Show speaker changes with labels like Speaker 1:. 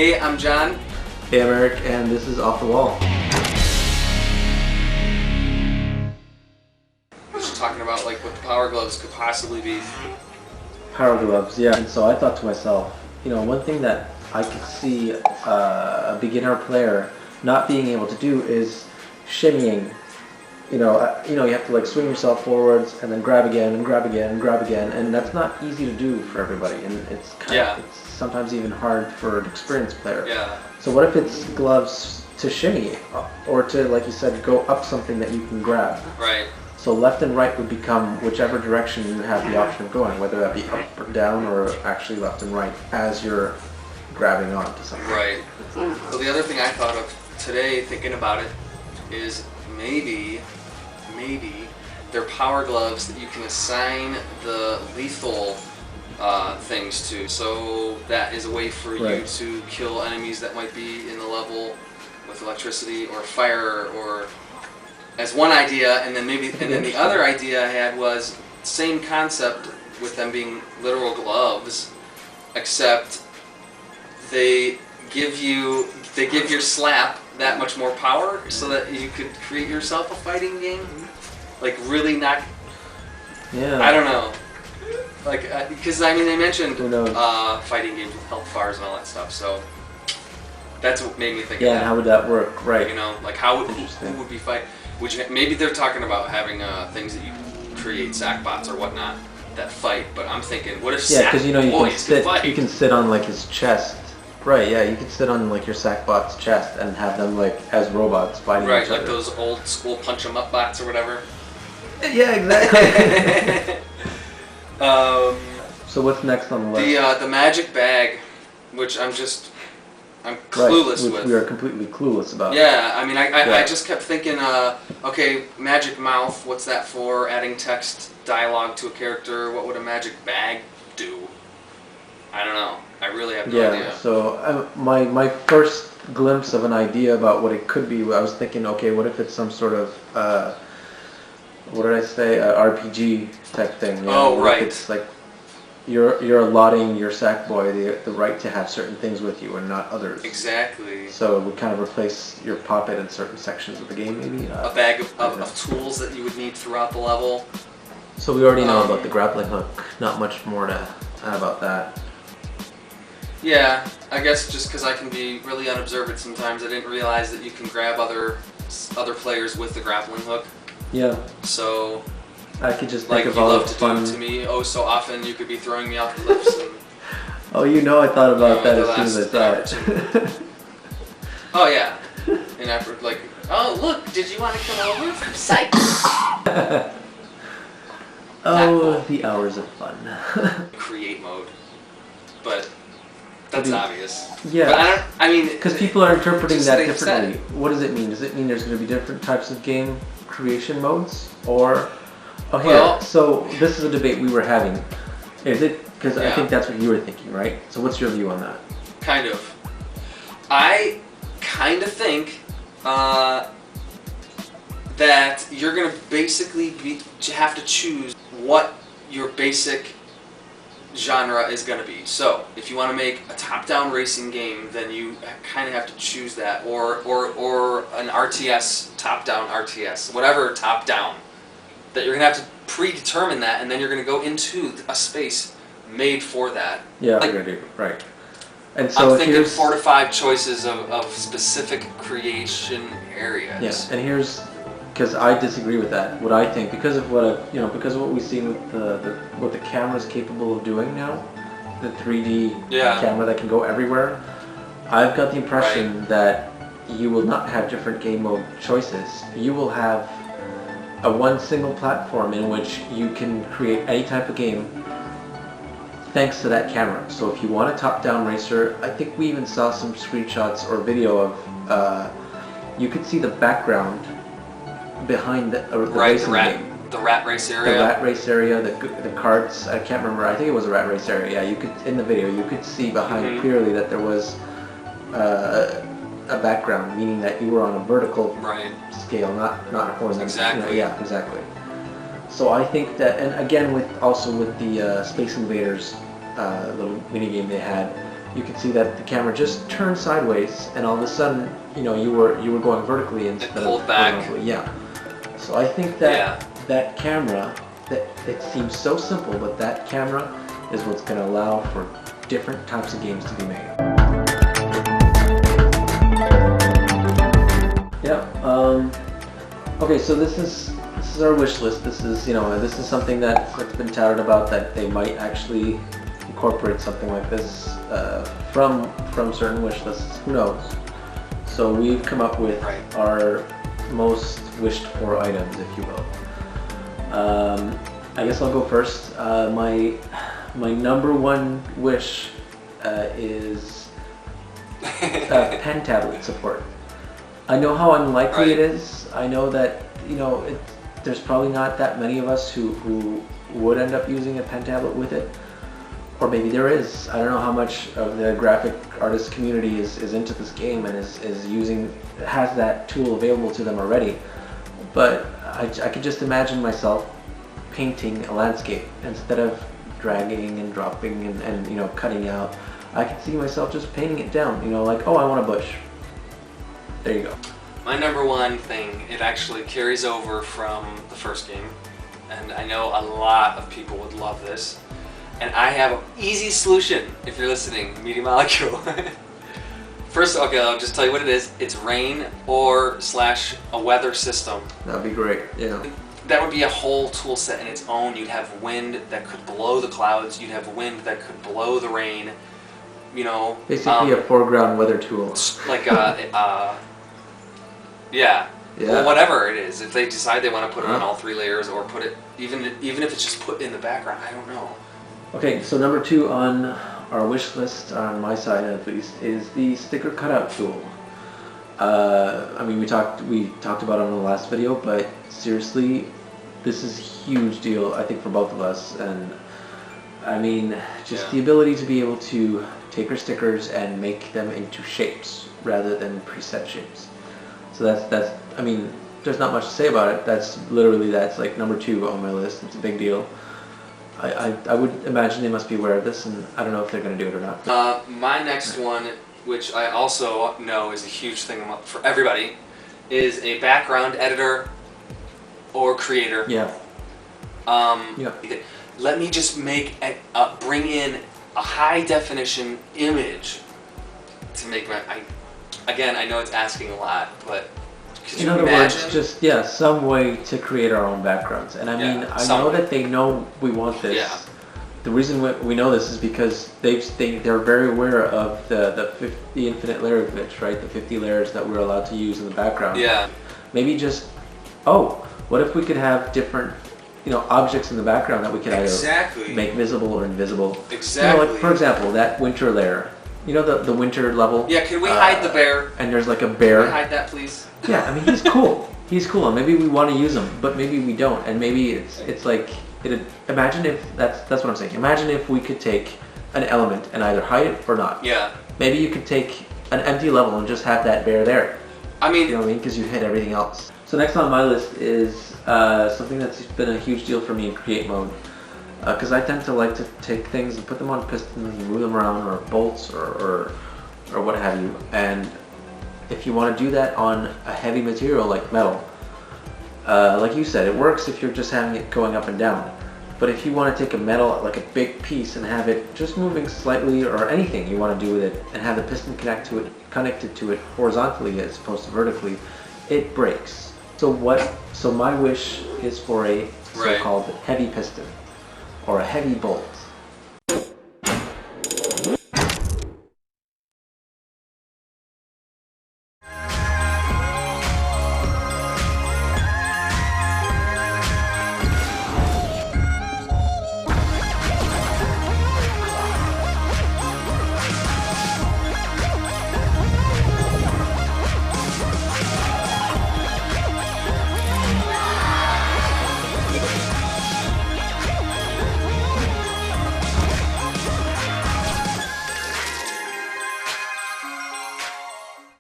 Speaker 1: Hey, I'm John.
Speaker 2: Hey, I'm Eric, and this is Off the Wall.
Speaker 1: Just talking about like what the Power Gloves could possibly be.
Speaker 2: Power gloves, yeah. And so I thought to myself, one thing that I could see a beginner player not being able to do is shimmying. You have to like swing yourself forwards and then grab again and grab again and grab again, and that's not easy to do for everybody. And it's it's sometimes even hard for an experienced player.
Speaker 1: Yeah.
Speaker 2: So what if it's gloves to shimmy, or to, like you said, go up something that you can grab?
Speaker 1: Right.
Speaker 2: So left and right would become whichever direction you have the option of going, whether that be up or down or actually left and right as you're grabbing onto something.
Speaker 1: Right. Well, the other thing I thought of today, thinking about it, is maybe they're power gloves that you can assign the lethal things to. So that is a way for you to kill enemies that might be in the level with electricity or fire, or as one idea, and then the other idea I had was same concept with them being literal gloves, except they give your slap that much more power, so that you could create yourself a fighting game, like really not.
Speaker 2: Yeah.
Speaker 1: I don't know, like because they mentioned fighting games with health bars and all that stuff, so that's what made me think.
Speaker 2: Yeah,
Speaker 1: of that.
Speaker 2: how would that work? Right.
Speaker 1: Like who would be fight? Maybe they're talking about having things that you create, sack bots or whatnot that fight. But I'm thinking, what if
Speaker 2: because
Speaker 1: fight?
Speaker 2: You can sit on like his chest. Right. Yeah, you can sit on like your sack bot's chest and have them like as robots fighting each other.
Speaker 1: Right, like those old school punch 'em up bots or whatever.
Speaker 2: Yeah, exactly. So what's next on the list?
Speaker 1: The magic bag, which I'm clueless
Speaker 2: which
Speaker 1: with.
Speaker 2: We are completely clueless about.
Speaker 1: Yeah, I just kept thinking, okay, magic mouth, what's that for? Adding text dialogue to a character, what would a magic bag do? I don't know. I really have no idea.
Speaker 2: So my first glimpse of an idea about what it could be, I was thinking, okay, what if it's some sort of, what did I say, RPG type thing?
Speaker 1: Right.
Speaker 2: It's like you're allotting your sack boy the right to have certain things with you and not others.
Speaker 1: Exactly.
Speaker 2: So it would kind of replace your puppet in certain sections of the game, maybe.
Speaker 1: A bag of tools that you would need throughout the level.
Speaker 2: So we already know about the grappling hook. Not much more to add about that.
Speaker 1: Yeah, I guess just because I can be really unobservant sometimes, I didn't realize that you can grab other players with the grappling hook.
Speaker 2: Yeah.
Speaker 1: So
Speaker 2: I could just
Speaker 1: like
Speaker 2: think of
Speaker 1: you
Speaker 2: all
Speaker 1: love
Speaker 2: the
Speaker 1: to
Speaker 2: fun.
Speaker 1: do to me. Oh, so often you could be throwing me off the cliffs. And,
Speaker 2: I thought about that as soon as I saw it.
Speaker 1: Oh yeah, and after like, oh look, did you want to come over? Psych.
Speaker 2: Oh, the hours of fun.
Speaker 1: Create mode, but that's obvious.
Speaker 2: Yeah.
Speaker 1: But
Speaker 2: because people are interpreting that differently.
Speaker 1: Said.
Speaker 2: What does it mean? Does it mean there's going to be different types of game creation modes, or so this is a debate we were having. Is it? Because I think that's what you were thinking, right? So what's your view on that?
Speaker 1: Kind of. I kind of think that you're going to basically have to choose what your basic genre is going to be. So, if you want to make a top-down racing game, then you kind of have to choose that, or an RTS, top-down RTS, whatever top-down. That you're going to have to predetermine that, and then you're going to go into a space made for that.
Speaker 2: Yeah, right. And so
Speaker 1: I'm thinking 4 to 5 choices of specific creation areas.
Speaker 2: Yes, and here's, because I disagree with that. What I think, because of what because of what we've seen with what the camera's capable of doing now, the 3D camera that can go everywhere. I've got the impression that you will not have different game mode choices. You will have one single platform in which you can create any type of game thanks to that camera. So if you want a top-down racer, I think we even saw some screenshots or video of, you could see the background behind the racing game.
Speaker 1: The rat race area.
Speaker 2: The rat race area, the carts, I can't remember, I think it was a rat race area. Yeah, you could, in the video, you could see behind clearly that there was a background, meaning that you were on a vertical scale, not horizontal.
Speaker 1: Exactly.
Speaker 2: Yeah, exactly. So I think that, and again with the Space Invaders little mini game they had, you can see that the camera just turned sideways, and all of a sudden, you know, you were going vertically instead of
Speaker 1: pulled back.
Speaker 2: horizontally. Yeah. So I think that that camera, that it seems so simple, but that camera is what's going to allow for different types of games to be made. Yeah. Okay, so this is our wish list. This is, you know, this is something that's been touted about, that they might actually incorporate something like this from certain wish lists. Who knows? So we've come up with our most wished for items, if you will. I guess I'll go first. My number one wish is pen tablet support. I know how unlikely it is. I know that, you know, there's probably not that many of us who would end up using a pen tablet with it. Or maybe there is. I don't know how much of the graphic artist community is into this game and has that tool available to them already. But I could just imagine myself painting a landscape instead of dragging and dropping and you know, cutting out. I could see myself just painting it down, you know, like, oh, I want a bush. There you go.
Speaker 1: My number one thing, it actually carries over from the first game, and I know a lot of people would love this, and I have an easy solution if you're listening, Media Molecule. First, okay, I'll just tell you what it is. It's rain or / a weather system.
Speaker 2: That'd be great, yeah.
Speaker 1: That would be a whole tool set in its own. You'd have wind that could blow the clouds, you'd have wind that could blow the rain, you know.
Speaker 2: Basically a foreground weather tool.
Speaker 1: Like yeah. Well, whatever it is, if they decide they want to put it on all 3 layers, or put it, even if it's just put in the background, I don't know.
Speaker 2: Okay, so number 2 on our wish list, on my side at least, is the sticker cutout tool. I mean, we talked about it in the last video, but seriously, this is a huge deal, I think, for both of us. And I mean, just the ability to be able to take our stickers and make them into shapes rather than preset shapes. So that's I mean, there's not much to say about it. That's like number 2 on my list. It's a big deal. I would imagine they must be aware of this, and I don't know if they're going to do it or not.
Speaker 1: My next one, which I also know is a huge thing for everybody, is a background editor or creator.
Speaker 2: Yeah.
Speaker 1: Let me just bring in a high definition image to make my. Again, I know it's asking a lot, but could you imagine?
Speaker 2: In other words, just some way to create our own backgrounds. And I mean, I know that they know we want this.
Speaker 1: Yeah.
Speaker 2: The reason we know this is because they're very aware of the infinite layer glitch, right? The 50 layers that we're allowed to use in the background.
Speaker 1: Yeah.
Speaker 2: Maybe just, what if we could have different, you know, objects in the background that we could either make visible or invisible.
Speaker 1: Exactly.
Speaker 2: You know, like, for example, that winter layer. You know the winter level?
Speaker 1: Yeah, can we hide the bear?
Speaker 2: And there's like a bear.
Speaker 1: Can we hide that, please?
Speaker 2: Yeah, I mean, he's cool. He's cool, and maybe we want to use him, but maybe we don't. And maybe it's like, imagine if, that's what I'm saying. Imagine if we could take an element and either hide it or not.
Speaker 1: Yeah.
Speaker 2: Maybe you could take an empty level and just have that bear there.
Speaker 1: I mean,
Speaker 2: you know what I mean? Because you hit everything else. So next on my list is something that's been a huge deal for me in create mode. Because I tend to like to take things and put them on pistons and move them around, or bolts, or what have you. And if you want to do that on a heavy material like metal, like you said, it works if you're just having it going up and down. But if you want to take a metal, like a big piece, and have it just moving slightly, or anything you want to do with it, and have the piston connected to it horizontally as opposed to vertically, it breaks. So my wish is for a so-called heavy piston, or a heavy bolt.